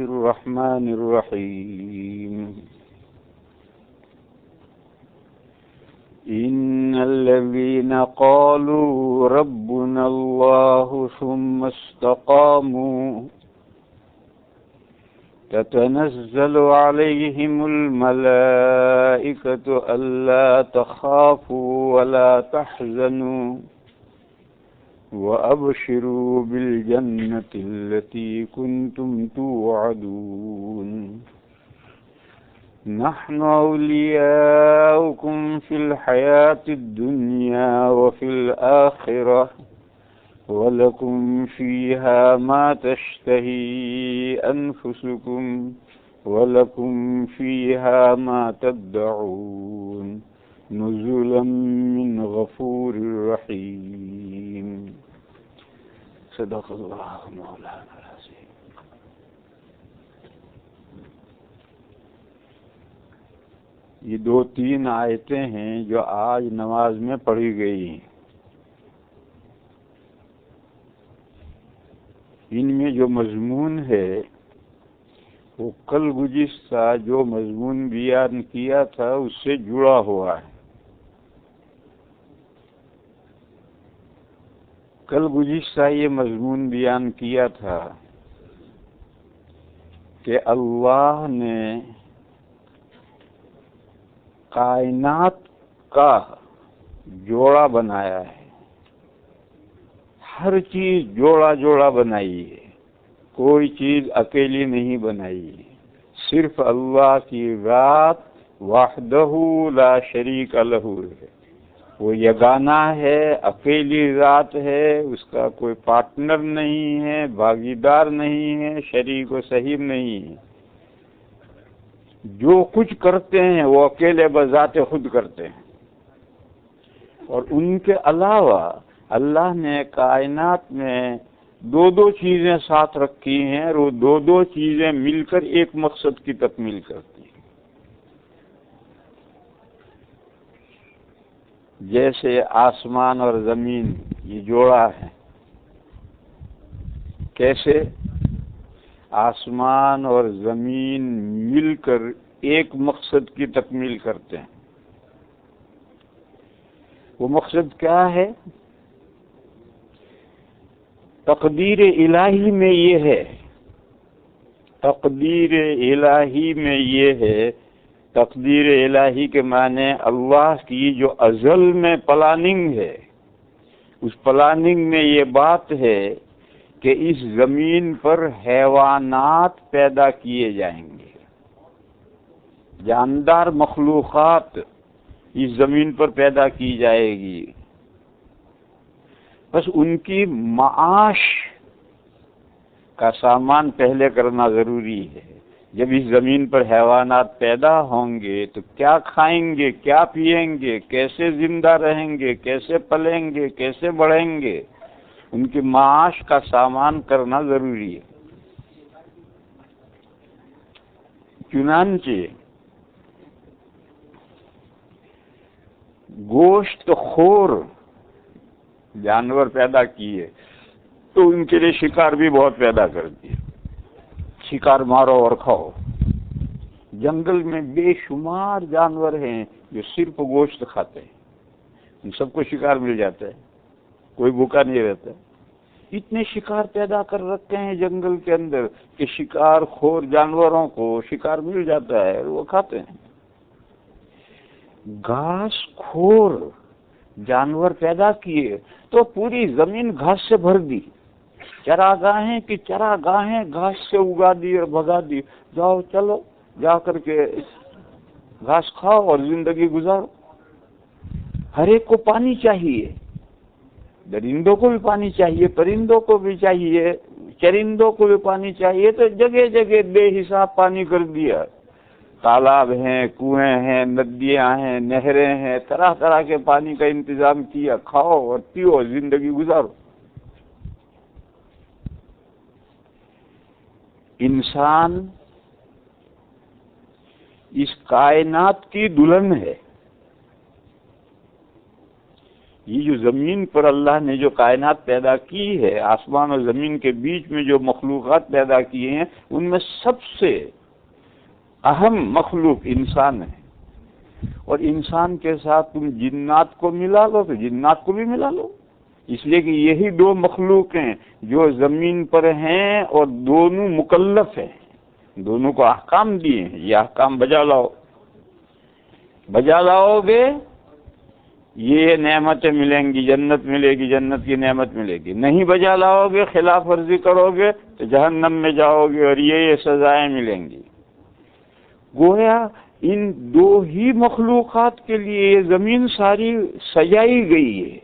الرحمن الرحيم إن الذين قالوا ربنا الله ثم استقاموا تتنزل عليهم الملائكة ألا تخافوا ولا تحزنوا وأبشروا بالجنة التي كنتم توعدون نحن أولياؤكم في الحياة الدنيا وفي الآخرة ولكم فيها ما تشتهي أنفسكم ولكم فيها ما تدعون نزلا من غفور رحيم صدق اللہ مولانا العظیم. یہ 2-3 آیتیں ہیں جو آج نماز میں پڑھی گئی ہیں. ان میں جو مضمون ہے وہ کل گزشتہ جو مضمون بیان کیا تھا اس سے جڑا ہوا ہے. کل گزشتہ یہ مضمون بیان کیا تھا کہ اللہ نے کائنات کا جوڑا بنایا ہے. ہر چیز جوڑا جوڑا بنائی ہے، کوئی چیز اکیلی نہیں بنائی ہے. صرف اللہ کی ذات وحدہ لا شریک لہ ہے. وہ یگانہ ہے، اکیلی ذات ہے، اس کا کوئی پارٹنر نہیں ہے، بھاگیدار نہیں ہے، شریک و صحیح نہیں ہے. جو کچھ کرتے ہیں وہ اکیلے بذات خود کرتے ہیں. اور ان کے علاوہ اللہ نے کائنات میں 2 چیزیں ساتھ رکھی ہیں اور وہ 2 چیزیں مل کر ایک مقصد کی تکمیل کرتی ہیں. جیسے آسمان اور زمین یہ جوڑا ہے. کیسے؟ آسمان اور زمین مل کر ایک مقصد کی تکمیل کرتے ہیں. وہ مقصد کیا ہے؟ تقدیر الہی میں یہ ہے. تقدیر الہی میں یہ ہے. تقدیر الہی کے معنی اللہ کی جو ازل میں پلاننگ ہے، اس پلاننگ میں یہ بات ہے کہ اس زمین پر حیوانات پیدا کیے جائیں گے. جاندار مخلوقات اس زمین پر پیدا کی جائے گی. بس ان کی معاش کا سامان پہلے کرنا ضروری ہے. جب اس زمین پر حیوانات پیدا ہوں گے تو کیا کھائیں گے، کیا پیئیں گے، کیسے زندہ رہیں گے، کیسے پلیں گے، کیسے بڑھیں گے، ان کی معاش کا سامان کرنا ضروری ہے. چنانچہ گوشت خور جانور پیدا کیے تو ان کے لیے شکار بھی بہت پیدا کر دیے. شکار مارو اور کھاؤ. جنگل میں بے شمار جانور ہیں جو صرف گوشت کھاتے ہیں. ان سب کو شکار مل جاتا ہے، کوئی بھوکا نہیں رہتا. اتنے شکار پیدا کر رکھے ہیں جنگل کے اندر کہ شکار خور جانوروں کو شکار مل جاتا ہے اور وہ کھاتے ہیں. گھاس خور جانور پیدا کیے تو پوری زمین گھاس سے بھر دی. چراگاہیں کی چراگاہیں گھاس سے اگا دی اور بھگا دی. جاؤ چلو جا کر کے گھاس کھاؤ اور زندگی گزارو. ہر ایک کو پانی چاہیے. درندوں کو بھی پانی چاہیے، پرندوں کو بھی چاہیے، چرندوں کو بھی پانی چاہیے. تو جگہ جگہ بے حساب پانی کر دیا. تالاب ہیں، کنویں ہیں، ندیاں ہیں، نہریں ہیں، طرح طرح کے پانی کا انتظام کیا. کھاؤ اور پیو، زندگی گزارو. انسان اس کائنات کی دلہن ہے. یہ جو زمین پر اللہ نے جو کائنات پیدا کی ہے، آسمان اور زمین کے بیچ میں جو مخلوقات پیدا کیے ہیں، ان میں سب سے اہم مخلوق انسان ہے، اور انسان کے ساتھ تم جنات کو ملا لو تو جنات کو بھی ملا لو، اس لیے کہ یہی دو مخلوق ہیں جو زمین پر ہیں اور دونوں مکلف ہیں، دونوں کو احکام دیے ہیں، یہ احکام بجا لاؤ گے یہ نعمتیں ملیں گی، جنت ملے گی، جنت کی نعمت ملے گی، نہیں بجا لاؤ گے، خلاف ورزی کرو گے تو جہنم میں جاؤ گے اور یہ سزائیں ملیں گی۔ گویا ان دو ہی مخلوقات کے لیے یہ زمین ساری سجائی گئی ہے،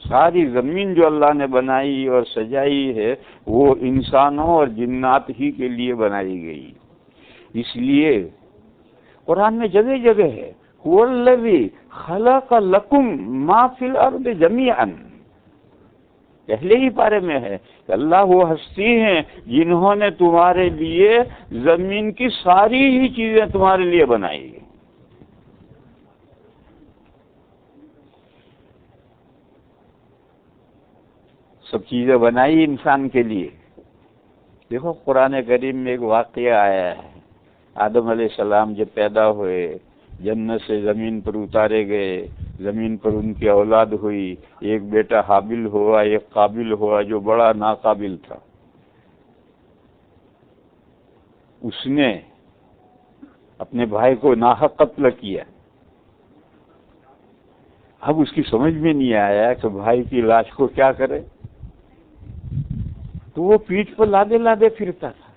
ساری زمین جو اللہ نے بنائی اور سجائی ہے وہ انسانوں اور جنات ہی کے لیے بنائی گئی۔ اس لیے قرآن میں جگہ جگہ ہے هو الذی خلق لکم ما فی الارض جمیعا، پہلے ہی پارے میں ہے کہ اللہ وہ ہستی ہیں جنہوں نے تمہارے لیے زمین کی ساری ہی چیزیں تمہارے لیے بنائی۔ سب چیزیں بنائی انسان کے لیے۔ دیکھو قرآن کریم میں ایک واقعہ آیا ہے، آدم علیہ السلام جب پیدا ہوئے، جنت سے زمین پر اتارے گئے، زمین پر ان کی اولاد ہوئی، ایک بیٹا حابل ہوا، ایک قابل ہوا جو بڑا ناقابل تھا۔ اس نے اپنے بھائی کو ناحق قتل کیا۔ اب اس کی سمجھ میں نہیں آیا کہ بھائی کی لاش کو کیا کرے، تو وہ پیٹھ پر لادے پھرتا تھا،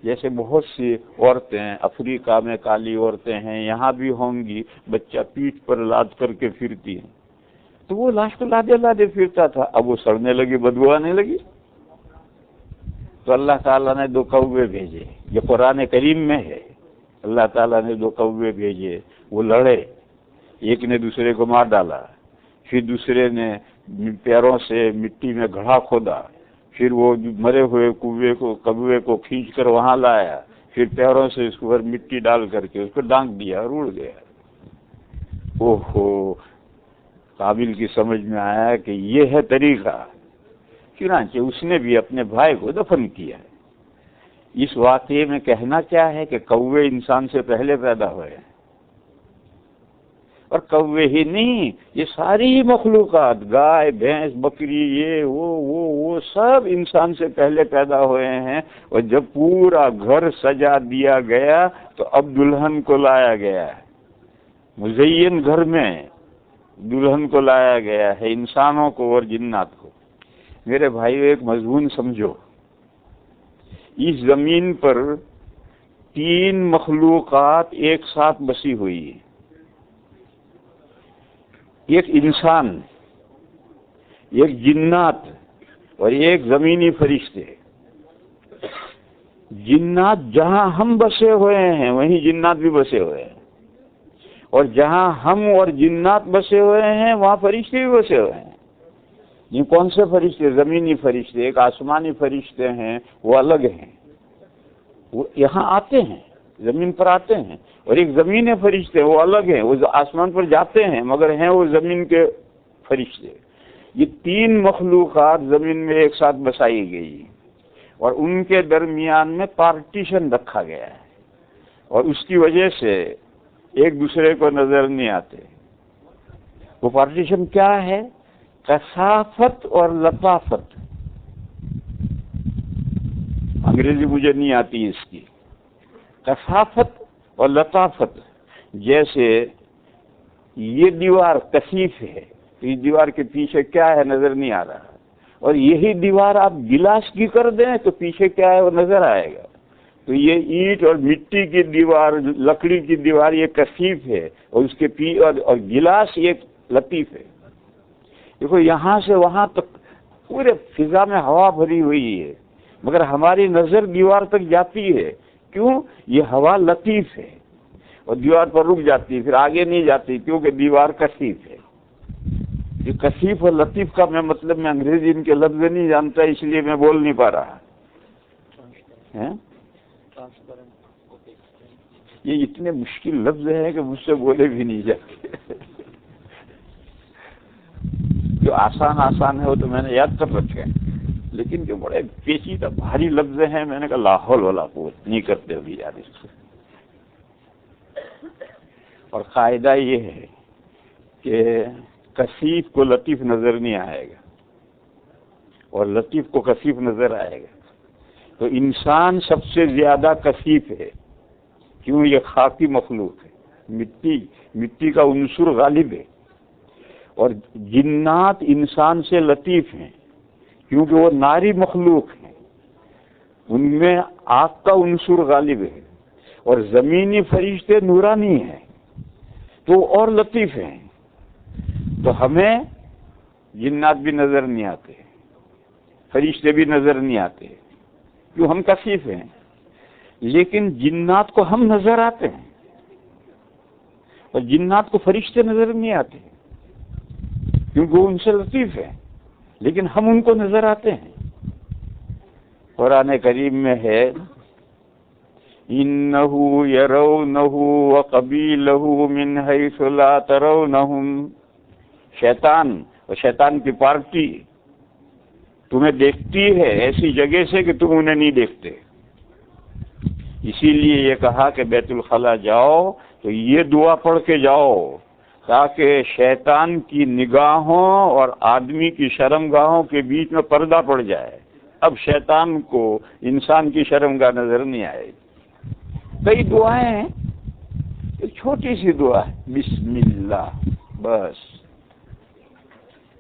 جیسے بہت سی عورتیں افریقہ میں کالی عورتیں ہیں، یہاں بھی ہوں گی، بچہ پیٹھ پر لاد کر کے پھرتی ہیں، تو وہ لاش کو لادے پھرتا تھا۔ اب وہ سڑنے لگی، بدبو آنے لگی، تو اللہ تعالیٰ نے 2 کوے بھیجے، یہ قرآن کریم میں ہے، اللہ تعالیٰ نے 2 کوے بھیجے، وہ لڑے، ایک نے دوسرے کو مار ڈالا، پھر دوسرے نے پیروں سے مٹی میں گڑھا کھودا، پھر وہ مرے ہوئے کوے کو کھینچ کر وہاں لایا، پھر پیروں سے اس پر مٹی ڈال کر کے اس کو ڈانک دیا اور اڑ گیا۔ اوہو، قابل کی سمجھ میں آیا کہ یہ ہے طریقہ، چنانچہ اس نے بھی اپنے بھائی کو دفن کیا۔ اس واقعے میں کہنا کیا ہے کہ کوے انسان سے پہلے پیدا ہوئے ہیں، اور کوے ہی نہیں، یہ ساری مخلوقات، گائے بھینس بکری، یہ وہ سب انسان سے پہلے پیدا ہوئے ہیں، اور جب پورا گھر سجا دیا گیا تو اب دلہن کو لایا گیا ہے، مزین گھر میں دلہن کو لایا گیا ہے، انسانوں کو اور جنات کو۔ میرے بھائیو، ایک مضمون سمجھو، اس زمین پر 3 مخلوقات ایک ساتھ بسی ہوئی ہیں، ایک انسان، ایک جنات اور ایک زمینی فرشتے۔ جنات جہاں ہم بسے ہوئے ہیں وہیں جنات بھی بسے ہوئے ہیں، اور جہاں ہم اور جنات بسے ہوئے ہیں وہاں فرشتے بھی بسے ہوئے ہیں۔ یہ کون سے فرشتے؟ زمینی فرشتے، ایک آسمانی فرشتے ہیں، وہ الگ ہیں، وہ یہاں آتے ہیں، زمین پر آتے ہیں، اور ایک زمین فرشتے وہ الگ ہیں، وہ آسمان پر جاتے ہیں مگر ہیں وہ زمین کے فرشتے۔ یہ 3 مخلوقات زمین میں ایک ساتھ بسائی گئی، اور ان کے درمیان میں پارٹیشن رکھا گیا ہے، اور اس کی وجہ سے ایک دوسرے کو نظر نہیں آتے۔ وہ پارٹیشن کیا ہے؟ کثافت اور لطافت۔ انگریزی مجھے نہیں آتی اس کی۔ کثافت اور لطافت، جیسے یہ دیوار کثیف ہے تو یہ دیوار کے پیچھے کیا ہے نظر نہیں آ رہا، اور یہی دیوار آپ گلاس کی کر دیں تو پیچھے کیا ہے وہ نظر آئے گا۔ تو یہ اینٹ اور مٹی کی دیوار، لکڑی کی دیوار یہ کثیف ہے، اور اس کے اور گلاس یہ لطیف ہے۔ دیکھو یہاں سے وہاں تک پورے فضا میں ہوا بھری ہوئی ہے، مگر ہماری نظر دیوار تک جاتی ہے، کیوں؟ یہ ہوا لطیف ہے، اور دیوار پر رک جاتی ہے، پھر آگے نہیں جاتی کیونکہ دیوار کثیف ہے۔ یہ کثیف اور لطیف کا میں مطلب، میں انگریزی ان کے لفظ نہیں جانتا اس لیے میں بول نہیں پا رہا۔ یہ اتنے مشکل لفظ ہیں کہ مجھ سے بولے بھی نہیں جاتے۔ جو آسان آسان ہے وہ تو میں نے یاد کر رکھے ہیں، لیکن جو بڑے پیچیدہ بھاری لفظ ہیں میں نے کہا لا حول ولا قوت نہیں کرتے ابھی یار اس کو۔ اور قاعدہ یہ ہے کہ کثیف کو لطیف نظر نہیں آئے گا اور لطیف کو کثیف نظر آئے گا۔ تو انسان سب سے زیادہ کثیف ہے، کیوں؟ یہ خاکی مخلوق ہے، مٹی کا عنصر غالب ہے، اور جنات انسان سے لطیف ہیں کیونکہ وہ ناری مخلوق ہیں، ان میں آگ کا عنصر غالب ہے، اور زمینی فرشتے نورانی ہیں تو اور لطیف ہیں۔ تو ہمیں جنات بھی نظر نہیں آتے، فرشتے بھی نظر نہیں آتے، کیوں؟ ہم کثیف ہیں۔ لیکن جنات کو ہم نظر آتے ہیں اور جنات کو فرشتے نظر نہیں آتے کیونکہ وہ ان سے لطیف ہیں، لیکن ہم ان کو نظر آتے ہیں۔ قرآن کریم میں ہے إِنَّهُ يَرَوْنَهُ وَقَبِيلَهُ مِنْ حَيْثُ لَا تَرَوْنَهُمْ، شیطان اور شیطان کی پارٹی تمہیں دیکھتی ہے ایسی جگہ سے کہ تم انہیں نہیں دیکھتے۔ اسی لیے یہ کہا کہ بیت الخلاء جاؤ تو یہ دعا پڑھ کے جاؤ تاکہ شیطان کی نگاہوں اور آدمی کی شرمگاہوں کے بیچ میں پردہ پڑ جائے۔ اب شیطان کو انسان کی شرمگاہ نظر نہیں آئے گی۔ کئی دعائیں ہیں، ایک چھوٹی سی دعا ہے بسم اللہ، بس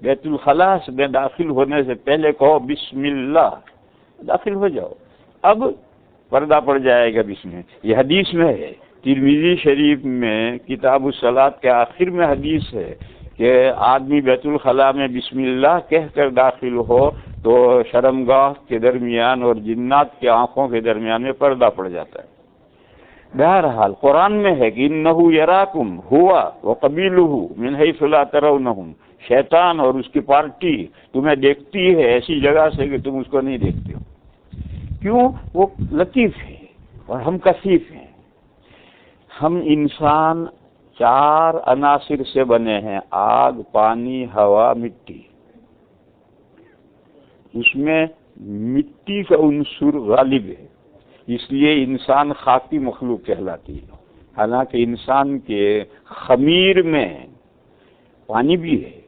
بیت الخلاء میں داخل ہونے سے پہلے کہو بسم اللہ، داخل ہو جاؤ، اب پردہ پڑ جائے گا۔ بسم اللہ یہ حدیث میں ہے، ترمذی شریف میں کتاب الصلاۃ کے آخر میں حدیث ہے کہ آدمی بیت الخلاء میں بسم اللہ کہہ کر داخل ہو تو شرمگاہ کے درمیان اور جنات کی آنکھوں کے درمیان میں پردہ پڑ جاتا ہے۔ بہرحال قرآن میں ہے کہ انہ یراکم ہوا وقبیلہ من حیث لا ترونہم، شیطان اور اس کی پارٹی تمہیں دیکھتی ہے ایسی جگہ سے کہ تم اس کو نہیں دیکھتے ہو۔ کیوں؟ وہ لطیف ہے اور ہم کثیف ہیں۔ ہم انسان 4 عناصر سے بنے ہیں، آگ، پانی، ہوا، مٹی۔ اس میں مٹی کا عنصر غالب ہے، اس لیے انسان خاکی مخلوق کہلاتی ہے، حالانکہ انسان کے خمیر میں پانی بھی ہے،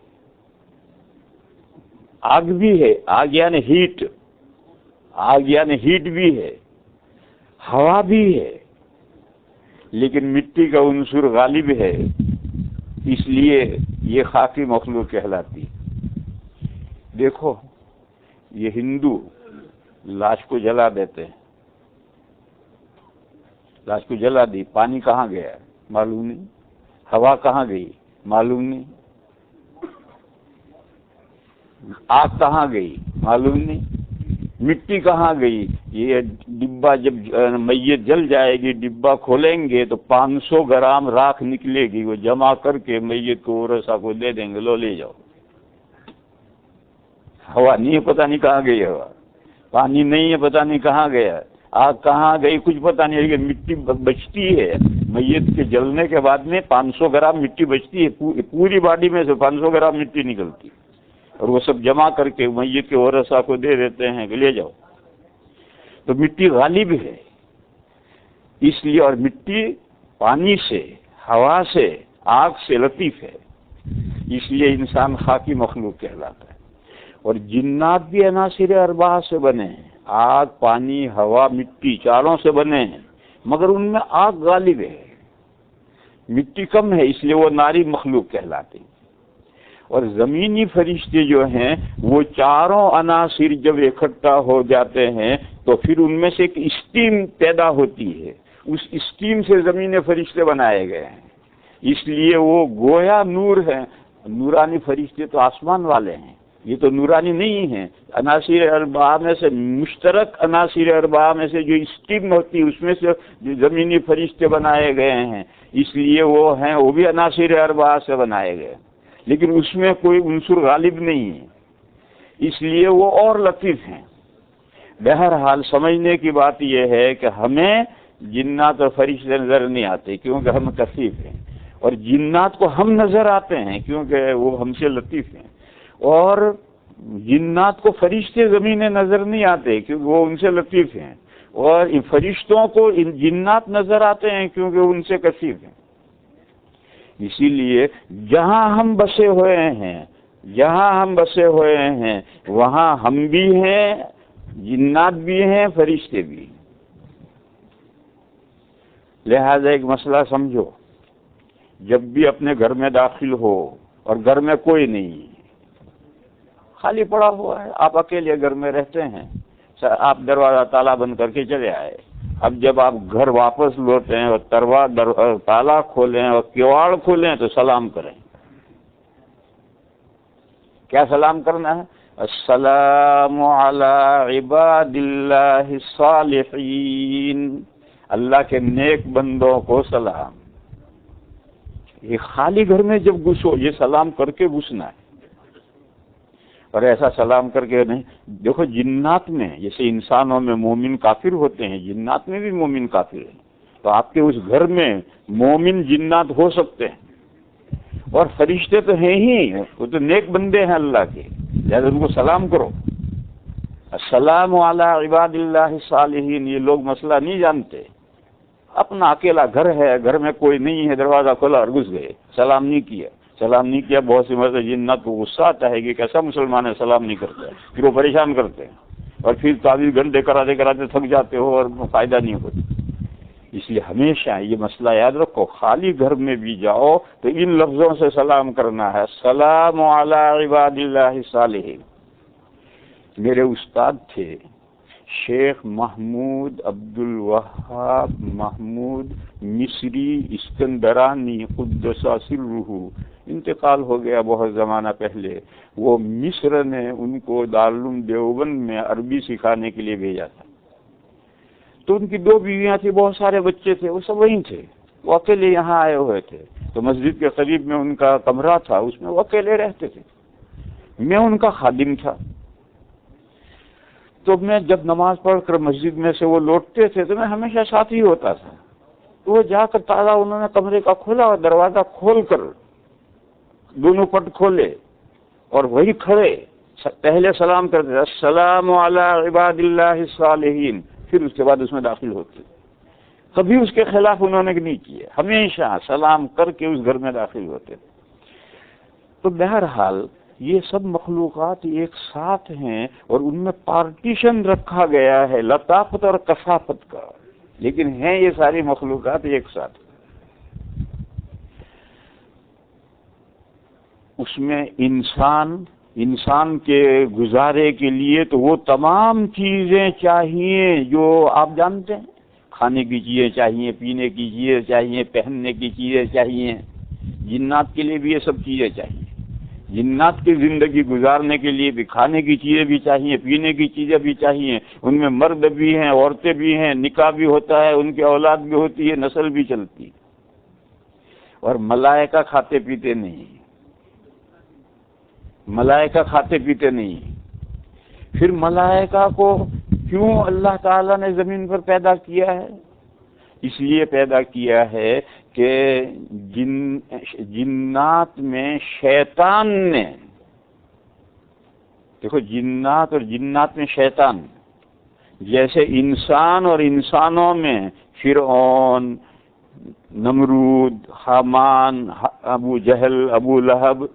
آگ بھی ہے، آگ یعنی ہیٹ بھی ہے، ہوا بھی ہے، لیکن مٹی کا عنصر غالب ہے، اس لیے یہ خاکی مخلوق کہلاتی ہے۔ دیکھو یہ ہندو لاش کو جلا دیتے ہیں، لاش کو جلا دی، پانی کہاں گیا معلوم نہیں، ہوا کہاں گئی معلوم نہیں، آگ کہاں گئی معلوم نہیں، مٹی کہاں گئی۔ یہ ڈبہ جب میت جل جائے گی، ڈبہ کھولیں گے تو 500 گرام راکھ نکلے گی، وہ جمع کر کے میت کو ورثہ کو دے دیں گے، لو لے جاؤ۔ ہوا نہیں ہے، پتہ نہیں کہاں گئی ہوا، پانی نہیں ہے، پتہ نہیں کہاں گیا، آگ کہاں گئی کچھ پتہ نہیں، لیکن مٹی بچتی ہے۔ میت کے جلنے کے بعد میں 500 گرام مٹی بچتی ہے، پوری باڈی میں سے 500 گرام مٹی نکلتی، اور وہ سب جمع کر کے میت کے ورثہ کو دے دیتے ہیں کہ لے جاؤ۔ تو مٹی غالب ہے اس لیے، اور مٹی پانی سے، ہوا سے، آگ سے لطیف ہے، اس لیے انسان خاکی مخلوق کہلاتا ہے۔ اور جنات بھی عناصر اربعہ سے بنے ہیں، آگ، پانی، ہوا، مٹی، 4 سے بنے ہیں، مگر ان میں آگ غالب ہے، مٹی کم ہے، اس لیے وہ ناری مخلوق کہلاتے ہیں۔ اور زمینی فرشتے جو ہیں وہ 4 عناصر جب اکٹھا ہو جاتے ہیں تو پھر ان میں سے ایک اسٹیم پیدا ہوتی ہے، اس اسٹیم سے زمینی فرشتے بنائے گئے ہیں، اس لیے وہ گویا نور ہیں۔ نورانی فرشتے تو آسمان والے ہیں، یہ تو نورانی نہیں ہیں۔ عناصر اربعہ میں سے، مشترک عناصر اربعہ میں سے جو اسٹیم ہوتی ہے اس میں سے جو زمینی فرشتے بنائے گئے ہیں، اس لیے وہ ہیں، وہ بھی عناصر اربعہ سے بنائے گئے، لیکن اس میں کوئی عنصر غالب نہیں ہے، اس لیے وہ اور لطیف ہیں۔ بہرحال سمجھنے کی بات یہ ہے کہ ہمیں جنات اور فرشتے نظر نہیں آتے کیونکہ ہم کثیف ہیں، اور جنات کو ہم نظر آتے ہیں کیونکہ وہ ہم سے لطیف ہیں، اور جنات کو فرشتے زمینیں نظر نہیں آتے کیونکہ وہ ان سے لطیف ہیں، اور فرشتوں کو جنات نظر آتے ہیں کیونکہ ان سے کثیف ہیں۔ اسی لیے جہاں ہم بسے ہوئے ہیں وہاں ہم بھی ہیں، جنات بھی ہیں، فرشتے بھی ہیں۔ لہذا ایک مسئلہ سمجھو، جب بھی اپنے گھر میں داخل ہو اور گھر میں کوئی نہیں، خالی پڑا ہوا ہے، آپ اکیلے گھر میں رہتے ہیں، آپ دروازہ تالا بند کر کے چلے آئے، اب جب آپ گھر واپس لوٹیں اور تالا کھولیں اور کیواڑ کھولیں تو سلام کریں۔ کیا سلام کرنا ہے؟ السلام علی عباد اللہ الصالحین، اللہ کے نیک بندوں کو سلام۔ یہ خالی گھر میں جب گھسو یہ سلام کر کے گھسنا ہے، اور ایسا سلام کر کے نہیں۔ دیکھو جنات میں جیسے انسانوں میں مومن کافر ہوتے ہیں، جنات میں بھی مومن کافر ہیں، تو آپ کے اس گھر میں مومن جنات ہو سکتے ہیں، اور فرشتے تو ہیں ہی، وہ تو نیک بندے ہیں اللہ کے، لہذا ان کو سلام کرو۔ السلام علی عباد اللہ الصالحین، یہ لوگ مسئلہ نہیں جانتے، اپنا اکیلا گھر ہے، گھر میں کوئی نہیں ہے، دروازہ کھولا اور گھس گئے، سلام نہیں کیا۔ بہت سی مرتبہ جنات کو غصہ آتا ہے کہ کیسا مسلمان ہے سلام نہیں کرتا ہے، پھر وہ پریشان کرتے ہیں، اور پھر 24 گھنٹے کراتے تھک جاتے ہو اور فائدہ نہیں ہوتا۔ اس لیے ہمیشہ یہ مسئلہ یاد رکھو، خالی گھر میں بھی جاؤ تو ان لفظوں سے سلام کرنا ہے، السلام علی عباد اللہ الصالحین۔ میرے استاد تھے شیخ محمود عبد الوہاب محمود مصری اسکندرانی قدس سرہ، انتقال ہو گیا بہت زمانہ پہلے۔ وہ مصر نے ان کو دارالعلوم دیوبند میں عربی سکھانے کے لیے بھیجا تھا، تو ان کی 2 بیویاں تھیں، بہت سارے بچے تھے، وہ سب وہیں تھے، وہ اکیلے یہاں آئے ہوئے تھے، تو مسجد کے قریب میں ان کا کمرہ تھا، اس میں وہ اکیلے رہتے تھے، میں ان کا خادم تھا۔ تو میں جب نماز پڑھ کر مسجد میں سے وہ لوٹتے تھے تو میں ہمیشہ ساتھ ہی ہوتا تھا، تو وہ جا کر تالا انہوں نے کمرے کا کھولا اور دروازہ کھول کر دونوں پٹ کھولے اور وہی کھڑے پہلے سلام کرتے، السلام علی عباد اللہ الصالحین، پھر اس کے بعد اس میں داخل ہوتے۔ کبھی اس کے خلاف انہوں نے نہیں کیا، ہمیشہ سلام کر کے اس گھر میں داخل ہوتے تھے۔ تو بہرحال یہ سب مخلوقات ایک ساتھ ہیں اور ان میں پارٹیشن رکھا گیا ہے لطافت اور کثافت کا، لیکن ہیں یہ ساری مخلوقات ایک ساتھ۔ اس میں انسان کے گزارے کے لیے تو وہ تمام چیزیں چاہیے جو آپ جانتے ہیں، کھانے کی چیزیں چاہیے، پینے کی چیزیں چاہیے، پہننے کی چیزیں چاہیے۔ جنات کے لیے بھی یہ سب چیزیں چاہیے، جنات کی زندگی گزارنے کے لیے بھی کھانے کی چیزیں بھی چاہیے، پینے کی چیزیں بھی چاہیے۔ ان میں مرد بھی ہیں، عورتیں بھی ہیں، نکاح بھی ہوتا ہے، ان کی اولاد بھی ہوتی ہے، نسل بھی چلتی ہے۔ اور ملائکہ کھاتے پیتے نہیں، ملائکہ کھاتے پیتے نہیں۔ پھر ملائکہ کو کیوں اللہ تعالیٰ نے زمین پر پیدا کیا ہے؟ اس لیے پیدا کیا ہے کہ جنات میں شیطان نے، دیکھو جنات اور جنات میں شیطان، جیسے انسان اور انسانوں میں فرعون، نمرود، حامان، ابو جہل، ابو لہب،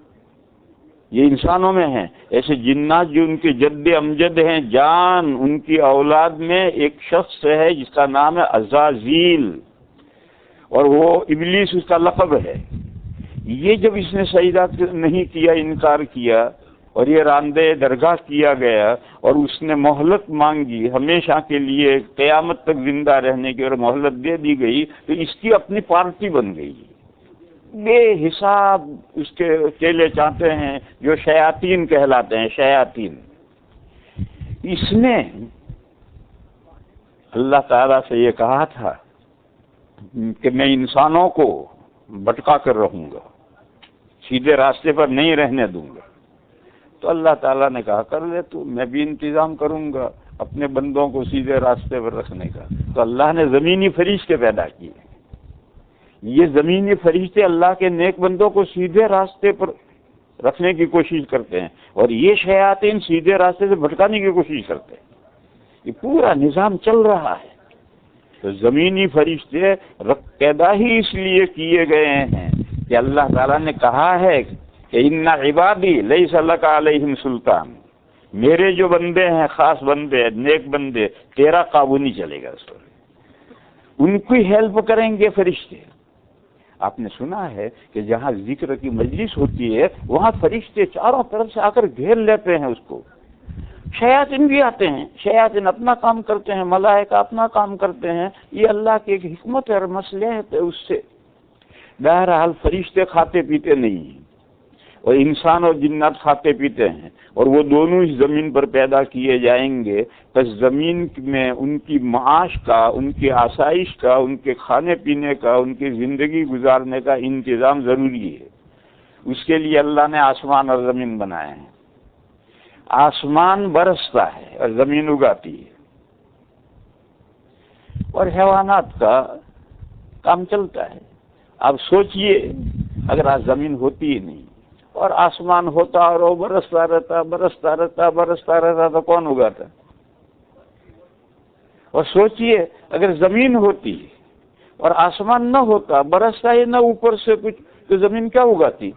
یہ انسانوں میں ہیں، ایسے جنات جو ان کے جد امجد ہیں، جان ان کی اولاد میں ایک شخص ہے جس کا نام ہے عزازیل، اور وہ ابلیس اس کا لقب ہے۔ یہ جب اس نے سجدہ نہیں کیا، انکار کیا، اور یہ راندے درگاہ کیا گیا، اور اس نے مہلت مانگی ہمیشہ کے لیے قیامت تک زندہ رہنے کی، اور مہلت دے دی گئی، تو اس کی اپنی پارٹی بن گئی۔ بے حساب اس کے چیلے چاہتے ہیں جو شیاطین کہلاتے ہیں، شیاطین۔ اس نے اللہ تعالیٰ سے یہ کہا تھا کہ میں انسانوں کو بھٹکا کر رہوں گا، سیدھے راستے پر نہیں رہنے دوں گا۔ تو اللہ تعالیٰ نے کہا کر لے تو، میں بھی انتظام کروں گا اپنے بندوں کو سیدھے راستے پر رکھنے کا۔ تو اللہ نے زمینی فرشتے پیدا کیے، یہ زمینی فرشتے اللہ کے نیک بندوں کو سیدھے راستے پر رکھنے کی کوشش کرتے ہیں، اور یہ شیاطین سیدھے راستے سے بھٹکانے کی کوشش کرتے ہیں۔ یہ پورا نظام چل رہا ہے۔ تو زمینی فرشتے پیدا ہی اس لیے کیے گئے ہیں کہ اللہ تعالیٰ نے کہا ہے کہ ان عبادی لیس لک علیہم سلطان، میرے جو بندے ہیں، خاص بندے، نیک بندے، تیرا قابو نہیں چلے گا اس پر، ان کی ہیلپ کریں گے فرشتے۔ آپ نے سنا ہے کہ جہاں ذکر کی مجلس ہوتی ہے وہاں فرشتے چاروں طرف سے آ کر گھیر لیتے ہیں اس کو۔ شیاطین بھی آتے ہیں، شیاطین اپنا کام کرتے ہیں، ملائکہ اپنا کام کرتے ہیں، یہ اللہ کی ایک حکمت اور مصلحت ہے اس سے۔ بہرحال فرشتے کھاتے پیتے نہیں ہیں، اور انسان اور جنات کھاتے پیتے ہیں، اور وہ دونوں اس زمین پر پیدا کیے جائیں گے۔ پس زمین میں ان کی معاش کا، ان کی آسائش کا، ان کے کھانے پینے کا، ان کی زندگی گزارنے کا انتظام ضروری ہے۔ اس کے لیے اللہ نے آسمان اور زمین بنائے ہیں۔ آسمان برستا ہے اور زمین اگاتی ہے، اور حیوانات کا کام چلتا ہے۔ اب سوچئے اگر آج زمین ہوتی ہی نہیں اور آسمان ہوتا اور وہ برستا رہتا تو کون اگاتا؟ اور سوچئے اگر زمین ہوتی اور آسمان نہ ہوتا، برستا ہی نہ اوپر سے کچھ، تو زمین کیا اگاتی؟